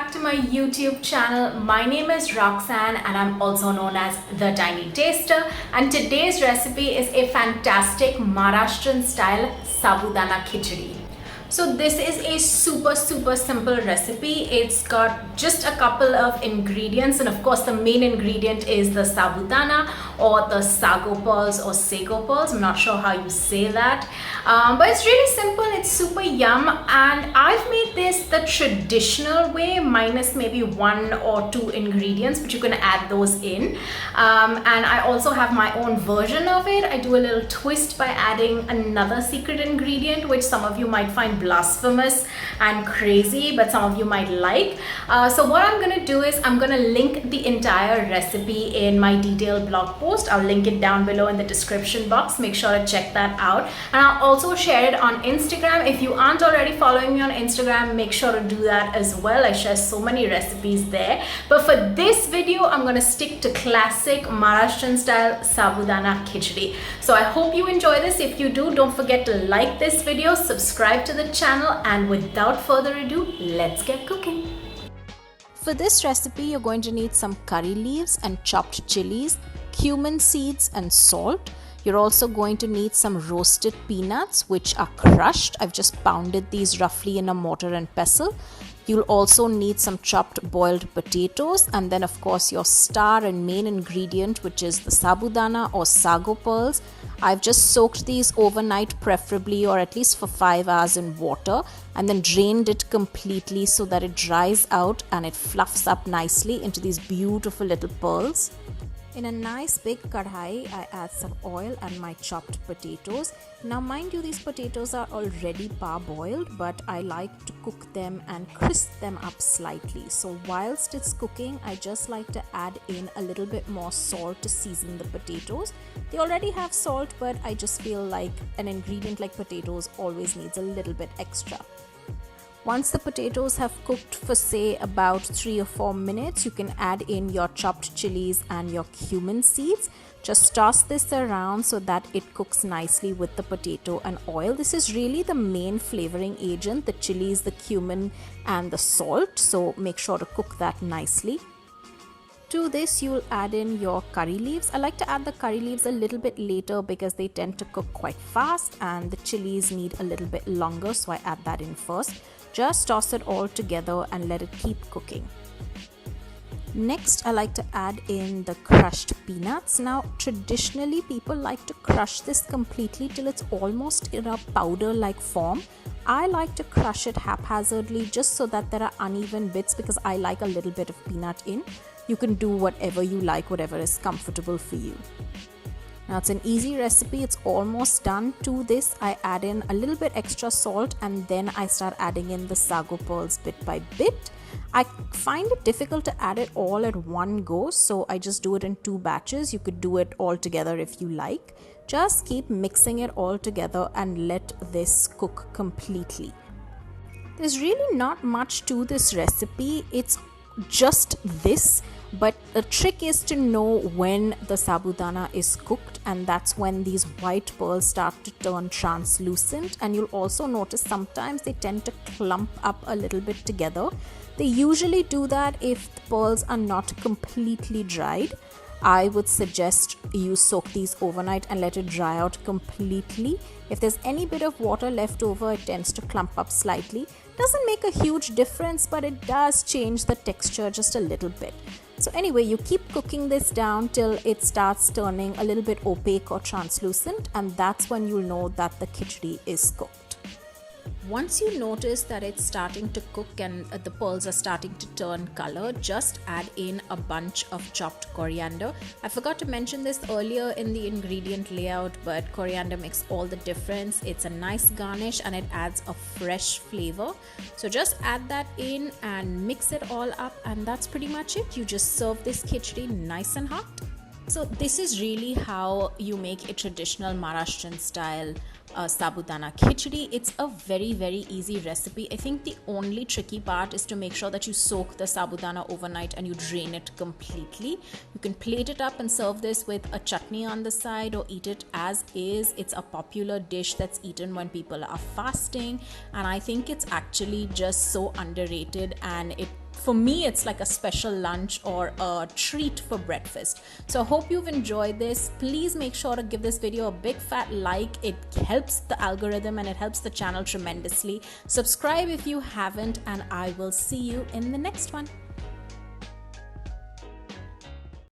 back to my YouTube channel. My name is Roxanne and I'm also known as The Tiny Taster, and today's recipe is a fantastic Maharashtrian style Sabudana Khichdi. So this is a super simple recipe. It's got just a couple of ingredients, and of course the main ingredient is the sabudana or the sago pearls or sago pearls. I'm not sure how you say that, but it's really simple. It's super yum, and I've made this the traditional way minus maybe one or two ingredients, but you can add those in. And I also have my own version of it. I do a little twist by adding another secret ingredient, which some of you might find blasphemous and crazy, but some of you might like. So what I'm gonna do is I'm gonna link the entire recipe in my detailed blog post. I'll link it down below in the description box. Make sure to check that out, and I'll also share it on Instagram. If you aren't already following me on Instagram, make sure to do that as well. I share so many recipes there, but for this video I'm gonna stick to classic Maharashtrian style Sabudana Khichdi. So I hope you enjoy this. If you do, don't forget to like this video, subscribe to the channel, and without further ado, let's get cooking. For this recipe, you're going to need some curry leaves and chopped chilies, cumin seeds and salt. You're also going to need some roasted peanuts, which are crushed. I've just pounded these roughly in a mortar and pestle. You'll also need some chopped boiled potatoes, and then of course your star and main ingredient, which is the sabudana or sago pearls. I've just soaked these overnight, preferably, or at least for 5 hours in water, and then drained it completely so that it dries out and it fluffs up nicely into these beautiful little pearls. In a nice big kadhai, I add some oil and my chopped potatoes. Now mind you, these potatoes are already parboiled, but I like to cook them and crisp them up slightly. So whilst it's cooking, I just like to add in a little bit more salt to season the potatoes. They already have salt, but I just feel like an ingredient like potatoes always needs a little bit extra. Once the potatoes have cooked for say about 3 or 4 minutes, you can add in your chopped chilies and your cumin seeds. Just toss this around so that it cooks nicely with the potato and oil. This is really the main flavoring agent, the chilies, the cumin and the salt. So make sure to cook that nicely. To this, you'll add in your curry leaves. I like to add the curry leaves a little bit later because they tend to cook quite fast, and the chilies need a little bit longer, so I add that in first. Just toss it all together and let it keep cooking. Next, I like to add in the crushed peanuts. Now, traditionally, people like to crush this completely till it's almost in a powder-like form. I like to crush it haphazardly just so that there are uneven bits, because I like a little bit of peanut in. You can do whatever you like, whatever is comfortable for you. Now it's an easy recipe, it's almost done. To this, I add in a little bit extra salt, and then I start adding in the sago pearls bit by bit. I find it difficult to add it all at one go, so I just do it in 2 batches. You could do it all together if you like. Just keep mixing it all together and let this cook completely. There's really not much to this recipe, it's just this. But the trick is to know when the sabudana is cooked, and that's when these white pearls start to turn translucent. And you'll also notice sometimes they tend to clump up a little bit together. They usually do that if the pearls are not completely dried. I would suggest you soak these overnight and let it dry out completely. If there's any bit of water left over, it tends to clump up slightly. Doesn't make a huge difference, but it does change the texture just a little bit. So anyway, you keep cooking this down till it starts turning a little bit opaque or translucent, and that's when you'll know that the khichdi is cooked. Once you notice that it's starting to cook and the pearls are starting to turn color, just add in a bunch of chopped coriander. I forgot to mention this earlier in the ingredient layout, but coriander makes all the difference. It's a nice garnish and it adds a fresh flavor. So just add that in and mix it all up, and that's pretty much it. You just serve this khichdi nice and hot. So this is really how you make a traditional Maharashtrian style Sabudana Khichdi. It's a very easy recipe. I think the only tricky part is to make sure that you soak the sabudana overnight and you drain it completely. You can plate it up and serve this with a chutney on the side or eat it as is. It's a popular dish that's eaten when people are fasting, and I think it's actually just so underrated, and it for me, it's like a special lunch or a treat for breakfast. So I hope you've enjoyed this. Please make sure to give this video a big fat like. It helps the algorithm and it helps the channel tremendously. Subscribe if you haven't, and I will see you in the next one.